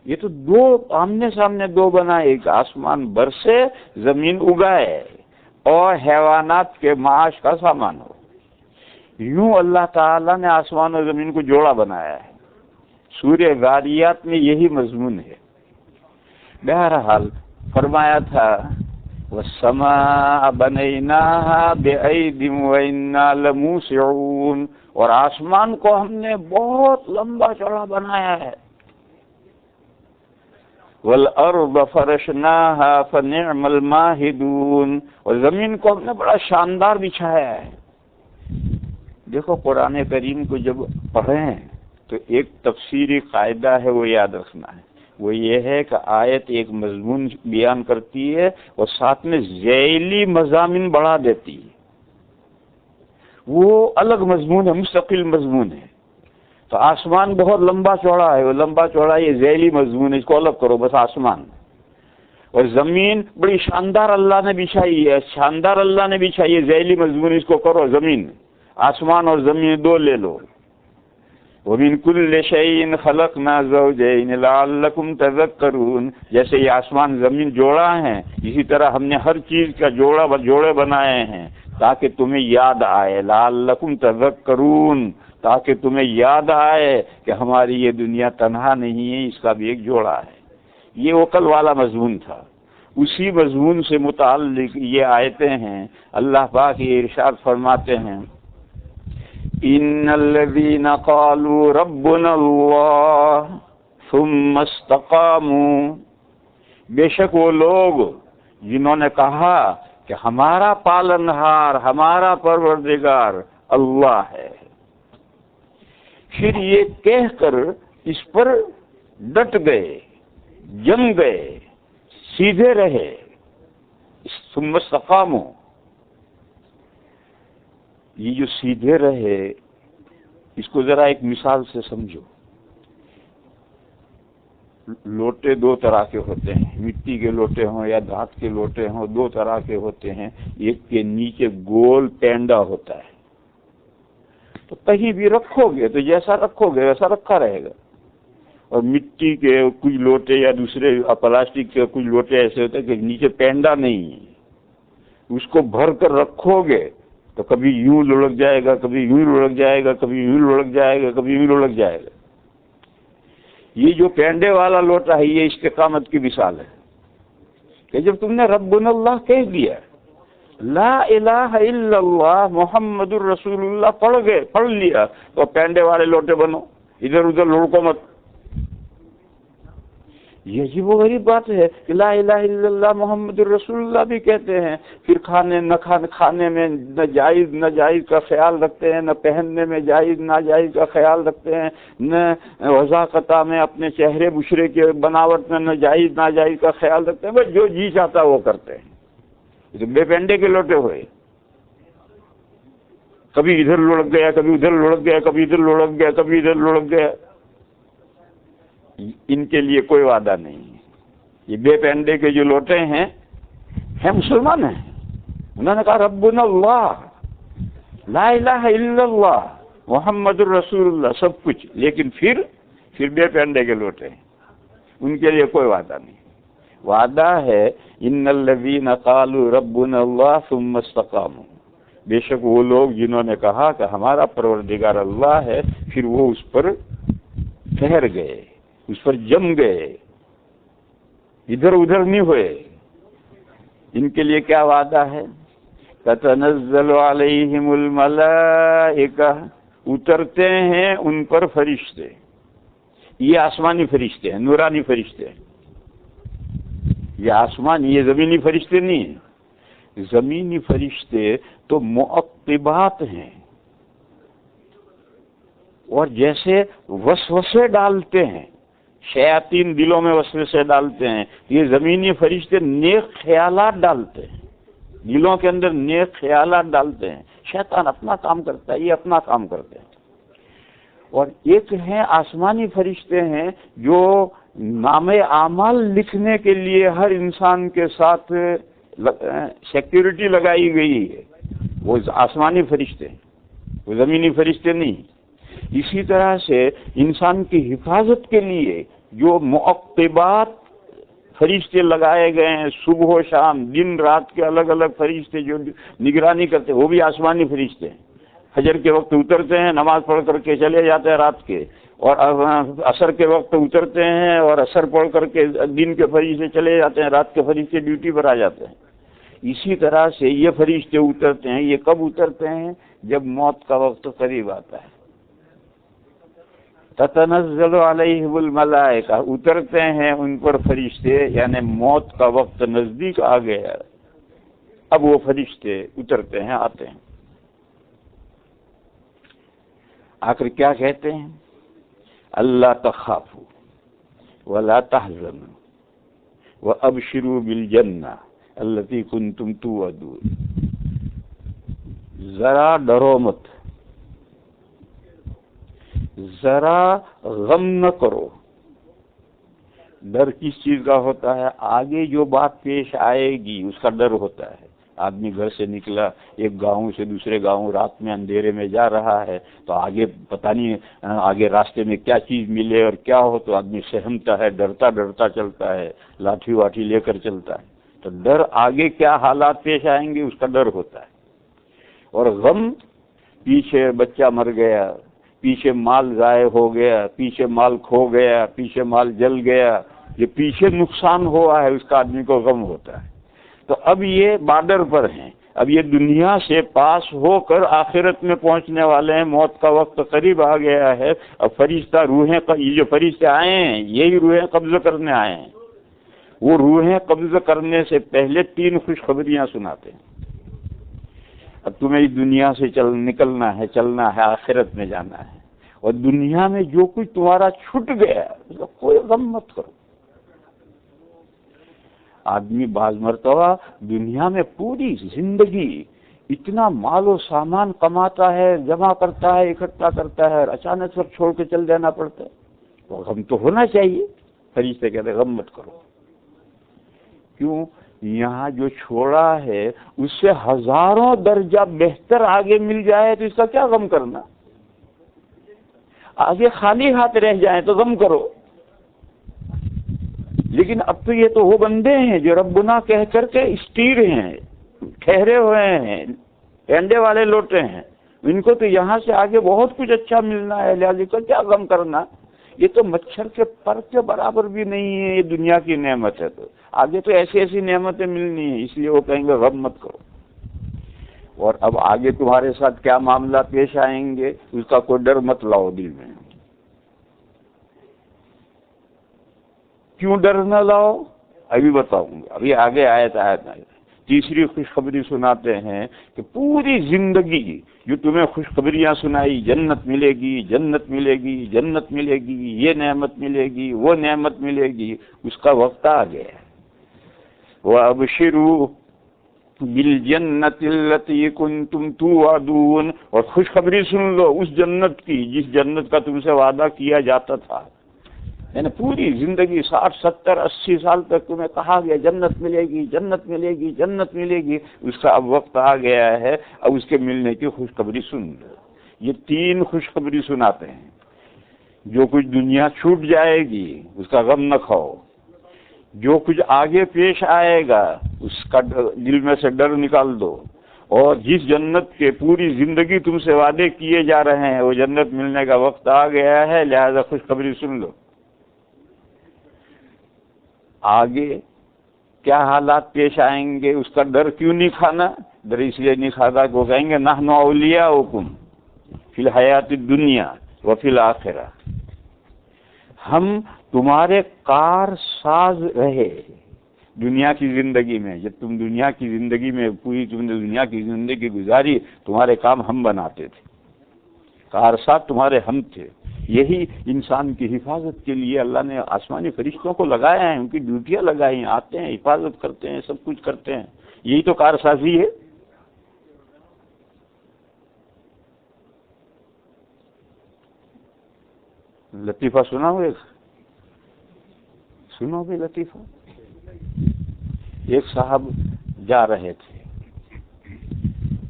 یہ تو دو آمنے سامنے دو بنائے، ایک آسمان برسے، زمین اگائے اور حیوانات کے معاش کا سامان ہو۔ یوں اللہ تعالیٰ نے آسمان اور زمین کو جوڑا بنایا ہے۔ سورہ ذاریات میں یہی مضمون ہے۔ بہرحال فرمایا تھا وَالسَّمَاءَ بَنَيْنَاهَا بِأَيْدٍ وَإِنَّا لَمُوسِعُونَ، اور آسمان کو ہم نے بہت لمبا چوڑا بنایا ہے۔ وَالْأَرْضَ فَرَشْنَاهَا فَنِعْمَ الْمَاهِدُونَ، اور زمین کو ہم نے بڑا شاندار بچھایا ہے۔ دیکھو قرآن کریم کو جب پڑھیں تو ایک تفسیری قاعدہ ہے وہ یاد رکھنا ہے، وہ یہ ہے کہ آیت ایک مضمون بیان کرتی ہے اور ساتھ میں ذیلی مضامین بڑھا دیتی ہے، وہ الگ مضمون ہے، مستقل مضمون ہے۔ تو آسمان بہت لمبا چوڑا ہے، وہ لمبا چوڑا یہ ذیلی مضمون ہے، اس کو الگ کرو بس آسمان۔ اور زمین بڑی شاندار اللہ نے بچھائی ہے، شاندار اللہ نے بچھائی ہے، ذیلی مضمون اس کو کرو زمین، آسمان اور زمین دو لے لو۔ وَمِن كُلِّ شَيْءٍ خَلَقْنَا زَوْجَيْنِ لَعَلَّكُمْ تَذَكَّرُونَ، جیسے یہ آسمان زمین جوڑا ہیں، اسی طرح ہم نے ہر چیز کا جوڑے بنائے ہیں تاکہ تمہیں یاد آئے، لَعَلَّكُمْ تَذَكَّرُونَ، تاکہ تمہیں یاد آئے کہ ہماری یہ دنیا تنہا نہیں ہے، اس کا بھی ایک جوڑا ہے۔ یہ وکل والا مضمون تھا، اسی مضمون سے متعلق یہ آیتیں ہیں۔ اللہ پاک یہ ارشاد فرماتے ہیں ان الذين قالوا ربنا اللہ ثم استقاموا، بے شک وہ لوگ جنہوں نے کہا کہ ہمارا پالنہار، ہمارا پروردگار اللہ ہے، پھر یہ کہہ کر اس پر ڈٹ گئے، جم گئے، سیدھے رہے، ثم استقاموا، یہ جو سیدھے رہے اس کو ذرا ایک مثال سے سمجھو۔ لوٹے دو طرح کے ہوتے ہیں، مٹی کے لوٹے ہوں یا دھات کے لوٹے ہوں، دو طرح کے ہوتے ہیں۔ ایک کے نیچے گول پینڈا ہوتا ہے، تو کہیں بھی رکھو گے تو جیسا رکھو گے ویسا رکھا رہے گا۔ اور مٹی کے کچھ لوٹے یا دوسرے پلاسٹک کے کچھ لوٹے ایسے ہوتے ہیں کہ نیچے پینڈا نہیں ہے، اس کو بھر کر رکھو گے تو کبھی یوں لڑک جائے گا، کبھی یوں لڑک جائے گا، کبھی یوں لڑک جائے گا، کبھی یوں لڑک جائے گا۔ یہ جو پینڈے والا لوٹا ہے یہ استقامت کی مثال ہے کہ جب تم نے ربنا اللہ کہہ دیا، لا الہ الا اللہ محمد الرسول اللہ پڑھ لیا، تو پینڈے والے لوٹے بنو، ادھر ادھر لڑکو مت۔ یہ عجیب و غریب بات ہے کہ لا الہ الا اللہ محمد الرسول اللہ بھی کہتے ہیں، پھر کھانے میں نہ جائز ناجائز کا خیال رکھتے ہیں، نہ پہننے میں جائز ناجائز کا خیال رکھتے ہیں، نہ وضاقتہ میں اپنے چہرے بشرے کے بناوٹ میں نہ جائز ناجائز کا خیال رکھتے ہیں، بس جو جی چاہتا وہ کرتے ہیں۔ تو بے پینڈے کے لوٹے ہوئے، کبھی ادھر لڑک گیا، کبھی ادھر لڑک گیا، کبھی ادھر لڑک گیا، کبھی ادھر لڑک گیا۔ ان کے لیے کوئی وعدہ نہیں ہے. یہ بے پینڈے کے جو لوٹے ہیں مسلمان ہیں. انہوں نے کہا ربنا اللہ لا الہ الا اللہ محمد الرسول اللہ سب کچھ، لیکن پھر بے پینڈے کے لوٹے ہیں. ان کے لیے کوئی وعدہ نہیں. وعدہ ہے ان الذین قالوا ربنا اللہ ثم استقاموا، بے شک وہ لوگ جنہوں نے کہا کہ ہمارا پروردگار اللہ ہے، پھر وہ اس پر ٹھہر گئے، اس پر جم گئے، ادھر ادھر نہیں ہوئے. ان کے لیے کیا وعدہ ہے؟ تتنزل علیہم الملائکہ، اترتے ہیں ان پر فرشتے. یہ آسمانی فرشتے ہیں، نورانی فرشتے ہیں. یہ آسمانی، یہ زمینی فرشتے نہیں ہیں. زمینی فرشتے تو معقبات ہیں، اور جیسے وسوسے ڈالتے ہیں، شیاطین دلوں میں وسوسے ڈالتے ہیں، یہ زمینی فرشتے نیک خیالات ڈالتے ہیں، دلوں کے اندر نیک خیالات ڈالتے ہیں. شیطان اپنا کام کرتا ہے، یہ اپنا کام کرتے ہیں. اور ایک ہیں آسمانی فرشتے ہیں جو نام اعمال لکھنے کے لیے ہر انسان کے ساتھ سیکیورٹی لگائی گئی ہے، وہ آسمانی فرشتے ہیں، وہ زمینی فرشتے نہیں. اسی طرح سے انسان کی حفاظت کے لیے جو معقبات فرشتے لگائے گئے ہیں، صبح و شام دن رات کے الگ الگ فرشتے جو نگرانی کرتے ہیں، وہ بھی آسمانی فرشتے ہیں. فجر کے وقت اترتے ہیں، نماز پڑھ کر کے چلے جاتے ہیں رات کے، اور عصر کے وقت اترتے ہیں اور عصر پڑھ کر کے دن کے فرشتے چلے جاتے ہیں، رات کے فرشتے ڈیوٹی پر آ جاتے ہیں. اسی طرح سے یہ فرشتے اترتے ہیں. یہ کب اترتے ہیں؟ جب موت کا وقت قریب آتا ہے. تتنزل علیہم الملائکہ، اترتے ہیں ان پر فرشتے، یعنی موت کا وقت نزدیک آ گیا، اب وہ فرشتے اترتے ہیں، آتے ہیں. آخر کیا کہتے ہیں؟ اللہ تخافوا ولا تحزنوا وابشروا بالجنہ التی کنتم توعدون. ذرا ڈرو مت، ذرا غم نہ کرو. ڈر کس چیز کا ہوتا ہے؟ آگے جو بات پیش آئے گی اس کا ڈر ہوتا ہے. آدمی گھر سے نکلا، ایک گاؤں سے دوسرے گاؤں، رات میں اندھیرے میں جا رہا ہے، تو آگے پتہ نہیں آگے راستے میں کیا چیز ملے اور کیا ہو، تو آدمی سہمتا ہے، ڈرتا ڈرتا چلتا ہے، لاٹھی واٹھی لے کر چلتا ہے. تو ڈر آگے کیا حالات پیش آئیں گے اس کا ڈر ہوتا ہے. اور غم، پیچھے بچہ مر گیا، پیچھے مال ضائع ہو گیا، پیچھے مال کھو گیا، پیچھے مال جل گیا، یہ پیچھے نقصان ہوا ہے، اس کا آدمی کو غم ہوتا ہے. تو اب یہ بارڈر پر ہیں، اب یہ دنیا سے پاس ہو کر آخرت میں پہنچنے والے ہیں. موت کا وقت قریب آ گیا ہے. اب فرشتہ روحیں، یہ جو فرشتے آئے ہیں یہی روحیں قبض کرنے آئے ہیں. وہ روحیں قبض کرنے سے پہلے 3 خوشخبریاں سناتے ہیں. اب تمہیں اس دنیا سے نکلنا ہے، چلنا ہے، آخرت میں جانا ہے، اور دنیا میں جو کچھ تمہارا چھٹ گیا اس کا کوئی غم مت کرو. آدمی بعض مرتبہ دنیا میں پوری زندگی اتنا مال و سامان کماتا ہے، جمع کرتا ہے، اکٹھا کرتا ہے، اور اچانک سب چھوڑ کے چل دینا پڑتا ہے. تو غم تو ہونا چاہیے. فرشتے کہتے ہیں غم مت کرو. کیوں؟ یہاں جو چھوڑا ہے اس سے ہزاروں درجہ بہتر آگے مل جائے تو اس کا کیا غم کرنا. آگے خالی ہاتھ رہ جائیں تو غم کرو. لیکن اب تو یہ تو وہ بندے ہیں جو ربنا کہہ کر کے اسٹیر ہیں، ٹھہرے ہوئے ہیں، ٹینڈے والے لوٹے ہیں. ان کو تو یہاں سے آگے بہت کچھ اچھا ملنا ہے، لہٰذا کیا غم کرنا. یہ تو مچھر کے پر کے برابر بھی نہیں ہے، یہ دنیا کی نعمت ہے. تو آگے تو ایسی ایسی نعمتیں ملنی ہیں، اس لیے وہ کہیں گے غم مت کرو. اور اب آگے تمہارے ساتھ کیا معاملہ پیش آئیں گے اس کا کوئی ڈر مت لاؤ دل میں. کیوں ڈر نہ لاؤ؟ ابھی بتاؤں گا. ابھی آگے آیت تیسری خوشخبری سناتے ہیں کہ پوری زندگی جو تمہیں خوشخبریاں سنائی، جنت ملے گی، جنت ملے گی، جنت ملے گی، یہ نعمت ملے گی، وہ نعمت ملے گی، اس کا وقت آ گیا. وَأَبْشِرُوا بِالْجَنَّةِ الَّتِي كُنْتُمْ تُوعَدُونَ، اور خوشخبری سن لو اس جنت کی جس جنت کا تم سے وعدہ کیا جاتا تھا. یعنی پوری زندگی 60 70 80 سال تک تمہیں کہا گیا جنت ملے گی جنت ملے گی جنت ملے گی، اس کا اب وقت آ گیا ہے، اب اس کے ملنے کی خوشخبری سن لو۔ یہ 3 خوشخبری سناتے ہیں۔ جو کچھ دنیا چھوٹ جائے گی اس کا غم نہ کھاؤ، جو کچھ آگے پیش آئے گا اس کا دل میں سے ڈر نکال دو، اور جس جنت کے پوری زندگی تم سے وعدے کیے جا رہے ہیں وہ جنت ملنے کا وقت آ گیا ہے، لہذا خوشخبری سن لو۔ آگے کیا حالات پیش آئیں گے اس کا ڈر کیوں نہیں کھانا؟ ڈر اس لیے نہیں کھاتا کہ وہ کہیں گے نحن اولیاؤکم فی الحیات الدنیا وفی الآخرہ، ہم تمہارے کار ساز رہے دنیا کی زندگی میں، جب تم دنیا کی زندگی میں پوری تم نے دنیا کی زندگی گزاری، تمہارے کام ہم بناتے تھے، کارساز تمہارے ہم تھے۔ یہی انسان کی حفاظت کے لیے اللہ نے آسمانی فرشتوں کو لگایا ہے، ان کی ڈیوٹیاں لگائی ہیں، آتے ہیں حفاظت کرتے ہیں، سب کچھ کرتے ہیں، یہی تو کارسازی ہے۔ لطیفہ سنا ہو؟ سنو بھی لطیفہ۔ ایک صاحب جا رہے تھے،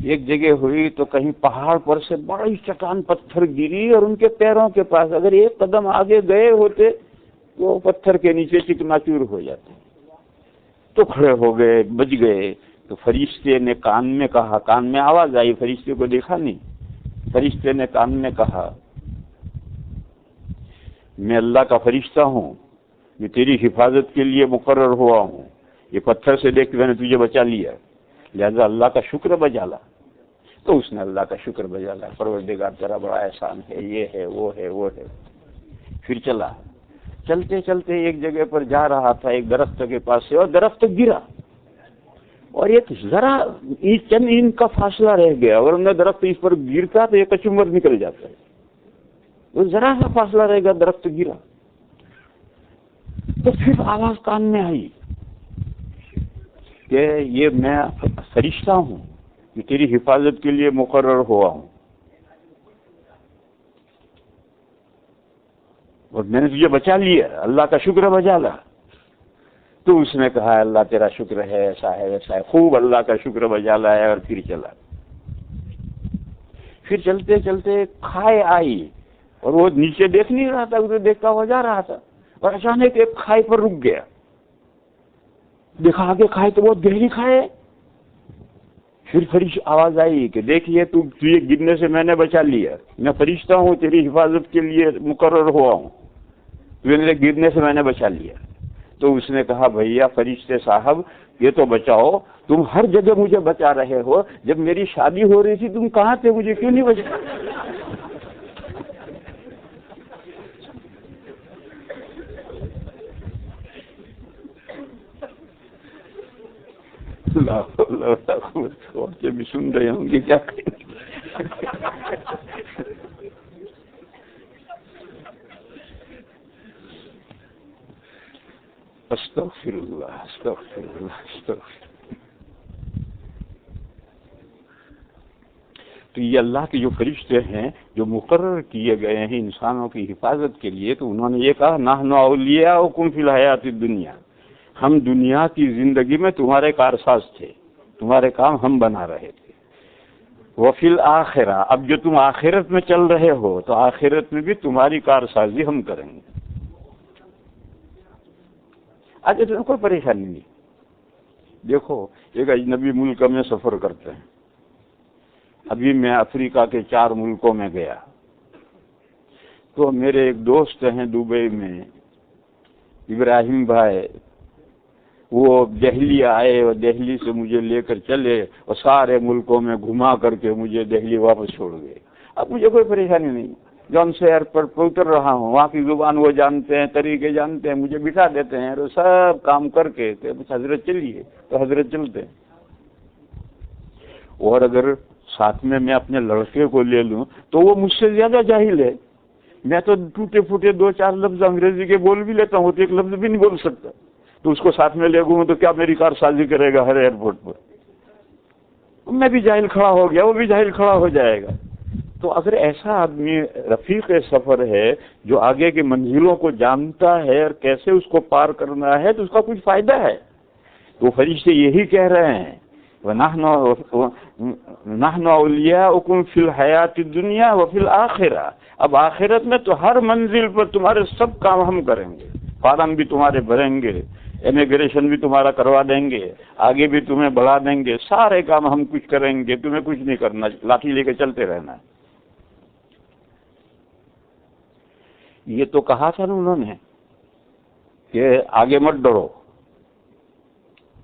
ایک جگہ ہوئی تو کہیں پہاڑ پر سے بڑی چٹان پتھر گری اور ان کے پیروں کے پاس، اگر ایک قدم آگے گئے ہوتے تو پتھر کے نیچے چکناچور ہو جاتے، تو کھڑے ہو گئے، بچ گئے۔ تو فرشتے نے کان میں کہا، کان میں آواز آئی، فرشتے کو دیکھا نہیں، فرشتے نے کان میں کہا میں اللہ کا فرشتہ ہوں، میں تیری حفاظت کے لیے مقرر ہوا ہوں، یہ پتھر سے دیکھ کے میں نے تجھے بچا لیا، لہذا اللہ کا شکر بجا لا۔ تو اس نے اللہ کا شکر بجا لا، پروردگار تیرا بڑا احسان ہے، یہ ہے وہ ہے وہ ہے۔ پھر چلا، چلتے چلتے ایک جگہ پر جا رہا تھا، ایک درخت کے پاس سے، اور درخت گرا اور ایک ذرا چند انچ کا فاصلہ رہ گیا، اور انہیں درخت اس پر گرتا تو ایک کچمبر نکل جاتا ہے، وہ ذرا سا فاصلہ رہ گیا، درخت گرا۔ تو پھر آواز کان میں آئی کہ یہ میں فرشتہ ہوں، یہ تیری حفاظت کے لیے مقرر ہوا ہوں، اور میں نے تجھے بچا لیا، اللہ کا شکر بجا لا۔ تو اس نے کہا اللہ تیرا شکر ہے، ایسا ہے ویسا ہے، خوب اللہ کا شکر بجا لایا، اور پھر چلا۔ پھر چلتے چلتے کھائے آئی، اور وہ نیچے دیکھ نہیں رہا تھا، اسے دیکھتا ہوا جا رہا تھا، اور اچانک ایک کھائی پر رک گیا، دیکھا آگے کھائے تو بہت گہری کھائے۔ پھر فرشتہ آواز آئی کہ دیکھیے تجھے گرنے سے میں نے بچا لیا، میں فرشتہ ہوں، تیری حفاظت کے لیے مقرر ہوا ہوں، تجھے گرنے سے میں نے بچا لیا۔ تو اس نے کہا بھیا فرشتے صاحب یہ تو بچاؤ، تم ہر جگہ مجھے بچا رہے ہو، جب میری شادی ہو رہی تھی تم کہاں تھے، مجھے کیوں نہیں بچا؟ عورتیں بھی سن رہے ہوں گے کیا کریں۔ استغفر اللہ استغفر اللہ استغفر۔ تو یہ اللہ کے جو فرشتے ہیں جو مقرر کیے گئے ہیں انسانوں کی حفاظت کے لیے، تو انہوں نے یہ کہا نحن اولیاؤکم فی الحیات الدنیا، ہم دنیا کی زندگی میں تمہارے کارساز تھے، تمہارے کام ہم بنا رہے تھے۔ وفی الآخرہ، اب جو تم آخرت میں چل رہے ہو تو آخرت میں بھی تمہاری کارسازی ہم کریں گے۔ آج اتنا کوئی پریشانی نہیں۔ دیکھو ایک اجنبی ملک میں سفر کرتے ہیں، ابھی میں افریقہ کے 4 ملکوں میں گیا، تو میرے ایک دوست ہیں دبئی میں، ابراہیم بھائی، وہ دہلی آئے اور دہلی سے مجھے لے کر چلے اور سارے ملکوں میں گھما کر کے مجھے دہلی واپس چھوڑ گئے۔ اب مجھے کوئی پریشانی نہیں، جون سے ایئرپورٹ پر اتر رہا ہوں، وہاں کی زبان وہ جانتے ہیں، طریقے جانتے ہیں، مجھے بٹھا دیتے ہیں اور سب کام کر کے کہ حضرت چلیے تو حضرت چلتے ہیں۔ اور اگر ساتھ میں اپنے لڑکے کو لے لوں تو وہ مجھ سے زیادہ جاہل ہے، میں تو ٹوٹے پھوٹے 2-4 لفظ انگریزی کے بول بھی لیتا ہوں، تو ایک لفظ بھی نہیں بول سکتا، تو اس کو ساتھ میں لے گوں تو کیا میری کار سازی کرے گا ہر ایئرپورٹ پر؟ میں بھی جاہل کھڑا ہو گیا، وہ بھی جاہل کھڑا ہو جائے گا۔ تو اگر ایسا آدمی رفیق سفر ہے جو آگے کی منزلوں کو جانتا ہے اور کیسے اس کو پار کرنا ہے تو اس کا کچھ فائدہ ہے. تو فرشتے یہی کہہ رہے ہیں نحن اولیاؤکم فی الحیات الدنیا وفی الآخرہ. اب آخرت میں تو ہر منزل پر تمہارے سب کام ہم کریں گے، فارم بھی تمہارے بھریں گے، امیگریشن بھی تمہارا کروا دیں گے، آگے بھی تمہیں بڑھا دیں گے، سارے کام ہم کچھ کریں گے، تمہیں کچھ نہیں کرنا، لاٹھی لے کے چلتے رہنا ہے. یہ تو کہا تھا نا انہوں نے کہ آگے مت ڈرو.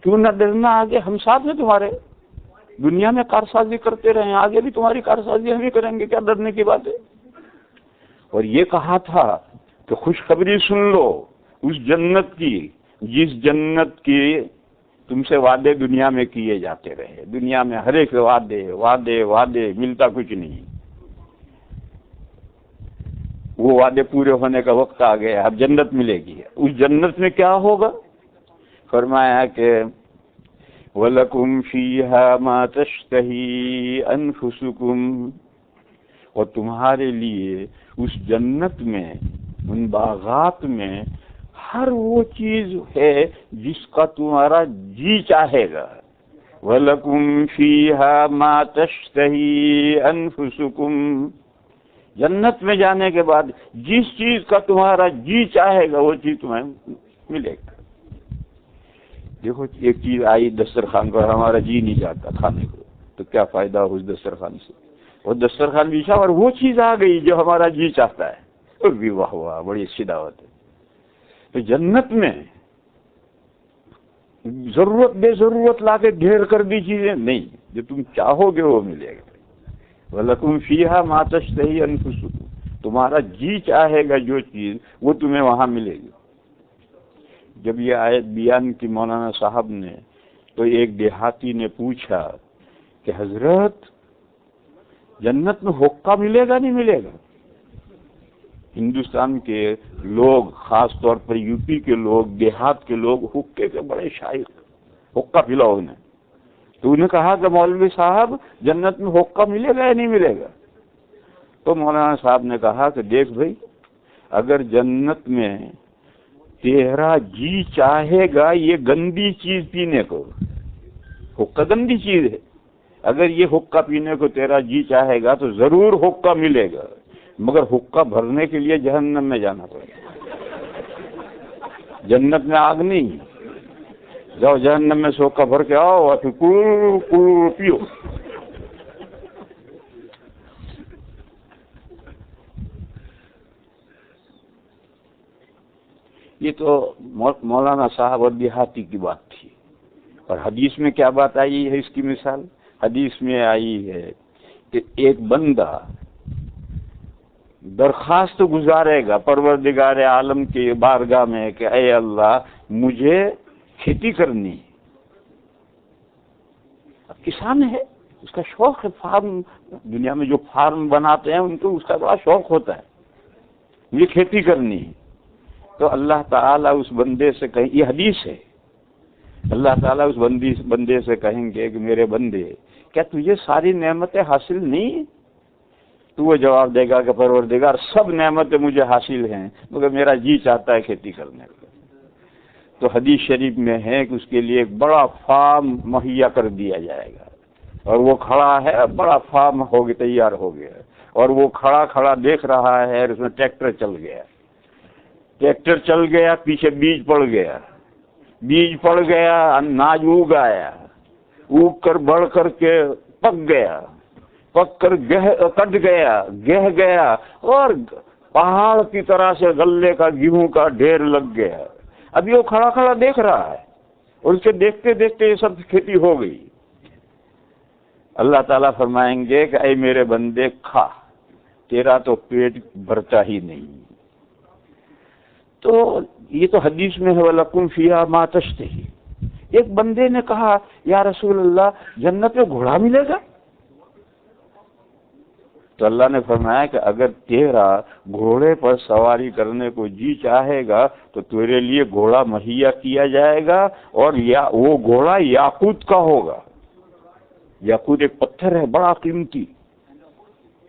کیوں نہ ڈرنا؟ آگے ہم ساتھ ہیں تمہارے، دنیا میں کارسازی کرتے رہے، آگے بھی تمہاری کارسازی ہم ہی کریں گے، کیا ڈرنے کی بات ہے. اور یہ کہا تھا کہ خوشخبری سن لو اس جنت کی جس جنت کی تم سے وعدے دنیا میں کیے جاتے رہے. دنیا میں ہر ایک وعدے وعدے وعدے، ملتا کچھ نہیں. وہ وعدے پورے ہونے کا وقت آ گیا، اب جنت ملے گی. اس جنت میں کیا ہوگا؟ فرمایا کہ وَلَكُمْ فِيهَا مَا تَشْتَهِي أَنفُسُكُمْ، اور تمہارے لیے اس جنت میں، ان باغات میں ہر وہ چیز ہے جس کا تمہارا جی چاہے گا. وَلَكُمْ فِيهَا مَا تَشْتَهِي أَنفُسُكُمْ، جنت میں جانے کے بعد جس چیز کا تمہارا جی چاہے گا وہ چیز تمہیں ملے گا. دیکھو ایک چیز آئی دسترخوان پر، ہمارا جی نہیں چاہتا کھانے کو، تو کیا فائدہ ہو اس دسترخوان سے؟ اور دسترخوان بچھا اور وہ چیز آ گئی جو ہمارا جی چاہتا ہے، تو بھی واہ واہ، بڑی اچھی دعوت ہے. تو جنت میں ضرورت بے ضرورت لا کے ڈھیر کر دی چیزیں نہیں، جو تم چاہو گے وہ ملے گا. وَلَكُمْ فِيهَا مَا تَشْتَهِي أَنفُسُكُمْ، تمہارا جی چاہے گا جو چیز وہ تمہیں وہاں ملے گی. جب یہ آیت بیان کی مولانا صاحب نے تو ایک دیہاتی نے پوچھا کہ حضرت جنت میں حقہ ملے گا نہیں ملے گا؟ ہندوستان کے لوگ، خاص طور پر یو پی کے لوگ، دیہات کے لوگ حقے کے بڑے شائق، حقہ پلاؤ انہیں. تو انہیں کہا کہ مولوی صاحب جنت میں حقہ ملے گا یا نہیں ملے گا؟ تو مولانا صاحب نے کہا کہ دیکھ بھائی، اگر جنت میں تیرا جی چاہے گا یہ گندی چیز پینے کو، حقہ گندی چیز ہے، اگر یہ حقہ پینے کو تیرا جی چاہے گا تو ضرور حقہ ملے گا، مگر حقہ بھرنے کے لیے جہنم میں جانا پڑے گا. جنت میں آگ نہیں، جاؤ جہنم میں سے حقہ بھر کے آؤ اور پھر کل پیو. یہ تو مولانا صاحب اور دیہاتی کی بات تھی. اور حدیث میں کیا بات آئی ہے اس کی مثال؟ حدیث میں آئی ہے کہ ایک بندہ درخواست گزارے گا پروردگار عالم کی بارگاہ میں کہ اے اللہ مجھے کھیتی کرنی. اب کسان ہے، اس کا شوق ہے، فارم، دنیا میں جو فارم بناتے ہیں ان کو اس کا بڑا شوق ہوتا ہے، مجھے کھیتی کرنی. تو اللہ تعالیٰ اس بندے سے کہیں، یہ حدیث ہے، اللہ تعالیٰ اس بندے سے کہیں گے کہ میرے بندے کیا تجھے ساری نعمتیں حاصل نہیں؟ تو وہ جواب دے گا کہ پروردگار سب نعمتیں مجھے حاصل ہیں مگر میرا جی چاہتا ہے کھیتی کرنے کا. تو حدیث شریف میں ہے کہ اس کے لیے ایک بڑا فارم مہیا کر دیا جائے گا، اور وہ کھڑا ہے، بڑا فارم ہو گیا، تیار ہو گیا، اور وہ کھڑا کھڑا دیکھ رہا ہے، اور اس میں ٹریکٹر چل گیا، پیچھے بیج پڑ گیا، اناج اگ آیا، اگ کر بڑھ کر کے پک کر کٹ گیا، گہ گیا، اور پہاڑ کی طرح سے غلے کا، گیہوں کا ڈھیر لگ گیا. ابھی وہ کھڑا کھڑا دیکھ رہا ہے، اور اسے دیکھتے دیکھتے یہ سب کھیتی ہو گئی. اللہ تعالیٰ فرمائیں گے کہ اے میرے بندے کھا، تیرا تو پیٹ بھرتا ہی نہیں. تو یہ تو حدیث میں ہے وَلَكُمْ فِيهَا مَا تَشْتَهِي. ایک بندے نے کہا یا رسول اللہ جنت میں گھوڑا ملے گا؟ تو اللہ نے فرمایا کہ اگر تیرا گھوڑے پر سواری کرنے کو جی چاہے گا تو تیرے لیے گھوڑا مہیا کیا جائے گا، اور وہ گھوڑا یاقوت کا ہوگا. یاقوت ایک پتھر ہے بڑا قیمتی،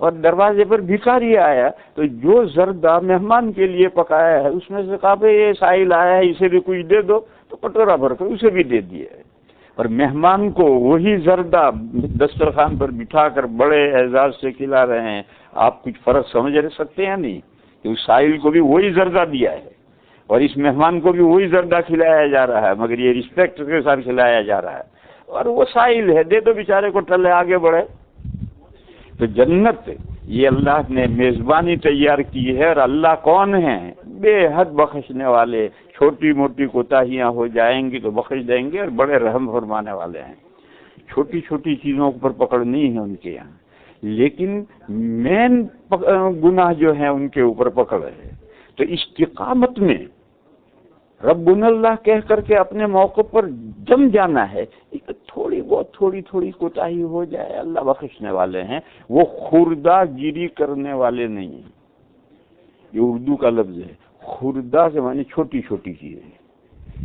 اور دروازے پر بھکاری آیا تو جو زردہ مہمان کے لیے پکایا ہے اس میں سے کہا بھائی یہ سائل آیا ہے اسے بھی کچھ دے دو، تو کٹورا بھر کر اسے بھی دے دیا ہے، اور مہمان کو وہی زردہ دسترخوان پر بٹھا کر بڑے اعزاز سے کھلا رہے ہیں۔ آپ کچھ فرق سمجھ سکتے ہیں نہیں کہ اس سائل کو بھی وہی زردہ دیا ہے اور اس مہمان کو بھی وہی زردہ کھلایا جا رہا ہے، مگر یہ رسپیکٹ کے ساتھ کھلایا جا رہا ہے، اور وہ سائل ہے، دے دو بیچارے کو ٹلے آگے بڑھے۔ تو جنت یہ اللہ نے میزبانی تیار کی ہے، اور اللہ کون ہیں؟ بے حد بخشنے والے، چھوٹی موٹی کوتاہیاں ہو جائیں گی تو بخش دیں گے، اور بڑے رحم فرمانے والے ہیں۔ چھوٹی چھوٹی چیزوں پر پکڑ نہیں ہے ان کے یہاں، لیکن مین گناہ جو ہیں ان کے اوپر پکڑ ہے۔ تو استقامت میں ربنا اللہ کہہ کر کے اپنے موقع پر جم جانا ہے، تھوڑی بہت تھوڑی کوتاہی ہو جائے اللہ بخشنے والے ہیں، وہ خوردہ گیری کرنے والے نہیں ہیں۔ یہ اردو کا لفظ ہے، خوردہ سے معنی چھوٹی چھوٹی چیزیں۔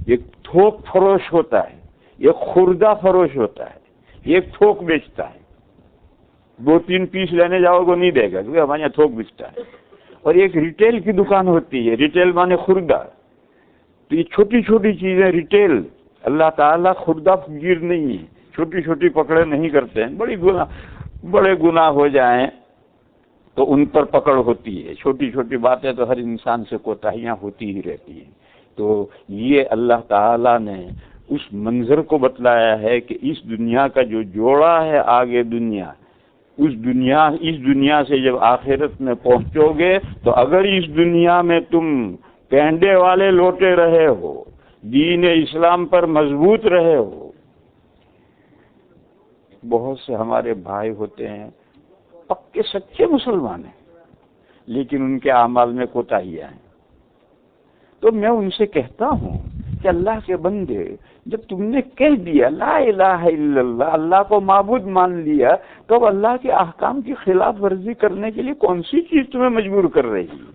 ایک تھوک فروش ہوتا ہے، ایک خوردہ فروش ہوتا ہے، ایک تھوک بیچتا ہے، 2-3 پیس لینے جاؤ گے نہیں دے گا کیونکہ ہمارے یہاں تھوک بیچتا ہے، اور ایک ریٹیل کی دکان ہوتی ہے، ریٹیل معنی خوردہ۔ تو یہ چھوٹی چھوٹی چیزیں ریٹیل، اللہ تعالیٰ خوردہ گیر نہیں ہے، چھوٹی چھوٹی پکڑے نہیں کرتے ہیں۔ بڑے گناہ ہو جائیں تو ان پر پکڑ ہوتی ہے، چھوٹی چھوٹی باتیں تو ہر انسان سے کوتاہیاں ہوتی ہی رہتی ہیں۔ تو یہ اللہ تعالیٰ نے اس منظر کو بتلایا ہے کہ اس دنیا کا جو جوڑا ہے آگے دنیا، اس دنیا سے جب آخرت میں پہنچو گے تو اگر اس دنیا میں تم پینڈے والے لوٹے رہے ہو، دین اسلام پر مضبوط رہے ہو، بہت سے ہمارے بھائی ہوتے ہیں پکے سچے مسلمان ہیں لیکن ان کے اعمال میں کوتاہیاں ہیں، تو میں ان سے کہتا ہوں کہ اللہ کے بندے، جب تم نے کہہ دیا لا الہ الا اللہ، اللہ کو معبود مان لیا، تو اب اللہ کے احکام کی خلاف ورزی کرنے کے لیے کون سی چیز تمہیں مجبور کر رہی ہے؟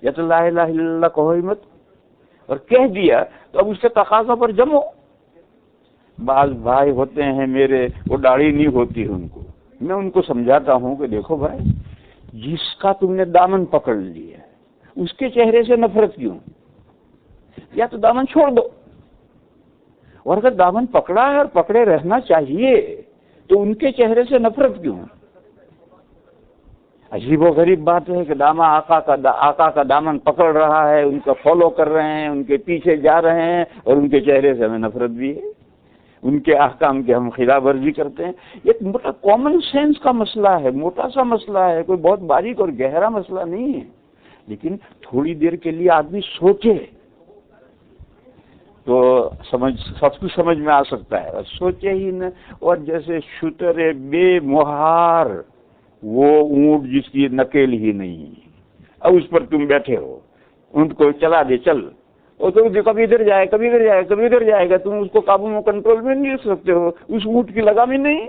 یا تو لا الہ الا اللہ کہو ہی مت، اور کہہ دیا تو اب اس کے تقاضا پر جمو۔ بعض بھائی ہوتے ہیں میرے، وہ داڑھی نہیں ہوتی ہے ان کو، میں ان کو سمجھاتا ہوں کہ دیکھو بھائی، جس کا تم نے دامن پکڑ لیا اس کے چہرے سے نفرت کیوں؟ یا تو دامن چھوڑ دو، اور اگر دامن پکڑا ہے اور پکڑے رہنا چاہیے تو ان کے چہرے سے نفرت کیوں؟ عجیب و غریب بات ہے کہ آقا کا دامن پکڑ رہا ہے، ان کا فالو کر رہے ہیں، ان کے پیچھے جا رہے ہیں، اور ان کے چہرے سے ہمیں نفرت بھی ہے، ان کے احکام کی ہم خلاف ورزی کرتے ہیں۔ یہ موٹا کامن سینس کا مسئلہ ہے، موٹا سا مسئلہ ہے، کوئی بہت باریک اور گہرا مسئلہ نہیں ہے، لیکن تھوڑی دیر کے لیے آدمی سوچے تو سب کچھ سمجھ میں آ سکتا ہے، اور سوچے ہی نہ، اور جیسے شتر بے مہار، وہ اونٹ جس کی نکیل ہی نہیں، اب اس پر تم بیٹھے ہو، اونٹ کو چلا دے چل، اور تو کبھی ادھر جائے کبھی ادھر جائے کبھی ادھر جائے گا، تم اس کو قابو میں کنٹرول میں نہیں رکھ سکتے ہو، اس اونٹ کی لگام ہی نہیں۔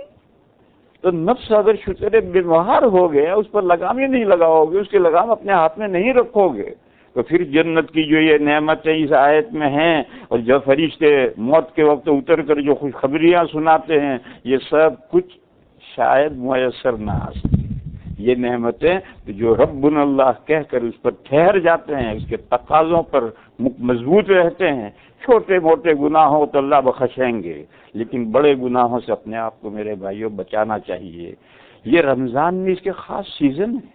تو نفس اگر شتر بے مہار ہو گیا، اس پر لگام ہی نہیں لگاؤ گے، اس کی لگام اپنے ہاتھ میں نہیں رکھو گے، تو پھر جنت کی جو یہ نعمتیں اس آیت میں ہیں، اور جو فرشتے موت کے وقت اتر کر جو خوشخبریاں سناتے ہیں، یہ سب کچھ شاید میسر نہ آ سکے۔ یہ نعمتیں جو ربنا اللہ کہہ کر اس پر ٹھہر جاتے ہیں، اس کے تقاضوں پر مضبوط رہتے ہیں، چھوٹے موٹے گناہوں تو اللہ بخشیں گے، لیکن بڑے گناہوں سے اپنے آپ کو میرے بھائیوں بچانا چاہیے۔ یہ رمضان میں اس کے خاص سیزن ہے۔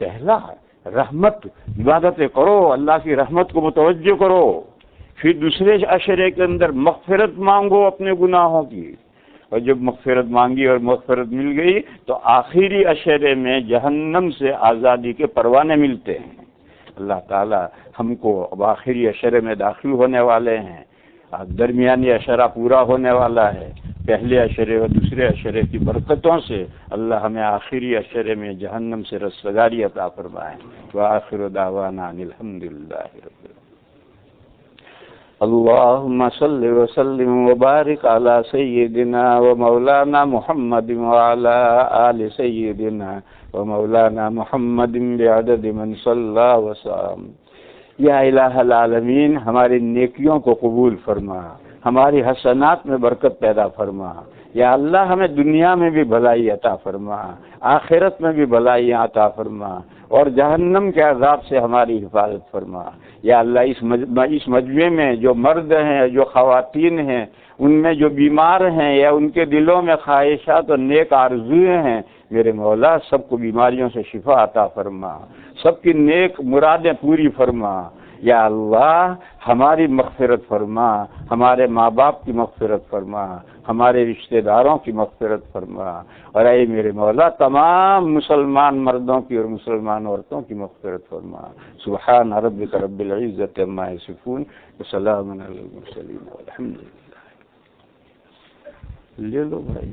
پہلا رحمت، عبادتیں کرو، اللہ کی رحمت کو متوجہ کرو، پھر دوسرے عشرے کے اندر مغفرت مانگو اپنے گناہوں کی، اور جب مغفرت مانگی اور مغفرت مل گئی تو آخری عشرے میں جہنم سے آزادی کے پروانے ملتے ہیں۔ اللہ تعالی ہم کو اب آخری عشرے میں داخل ہونے والے ہیں، درمیانی عشرہ پورا ہونے والا ہے، پہلے عشرے اور دوسرے عشرے کی برکتوں سے اللہ ہمیں آخری عشرے میں جہنم سے رستگاری عطا فرمائے۔ وآخر دعوانا ان الحمدللہ رب العالمین۔ اللهم صل وسلم وبارك على سيدنا ومولانا محمد وعلى آل سيدنا ومولانا محمد بعدد من صلى وسلم۔ یا الہ العالمین، ہماری نیکیوں کو قبول فرما، ہماری حسنات میں برکت پیدا فرما، یا اللہ ہمیں دنیا میں بھی بھلائی عطا فرما، آخرت میں بھی بھلائی عطا فرما، اور جہنم کے عذاب سے ہماری حفاظت فرما۔ یا اللہ اس مجمع میں جو مرد ہیں، جو خواتین ہیں، ان میں جو بیمار ہیں یا ان کے دلوں میں خواہشات اور نیک آرزویں ہیں، میرے مولا سب کو بیماریوں سے شفا عطا فرما، سب کی نیک مرادیں پوری فرما۔ یا اللہ ہماری مغفرت فرما، ہمارے ماں باپ کی مغفرت فرما، ہمارے رشتہ داروں کی مغفرت فرما، اور اے میرے مولا تمام مسلمان مردوں کی اور مسلمان عورتوں کی مغفرت فرما۔ سبحان ربک رب العزت عما یصفون وسلام علی المرسلین والحمد للہ۔ لے لو بھائی۔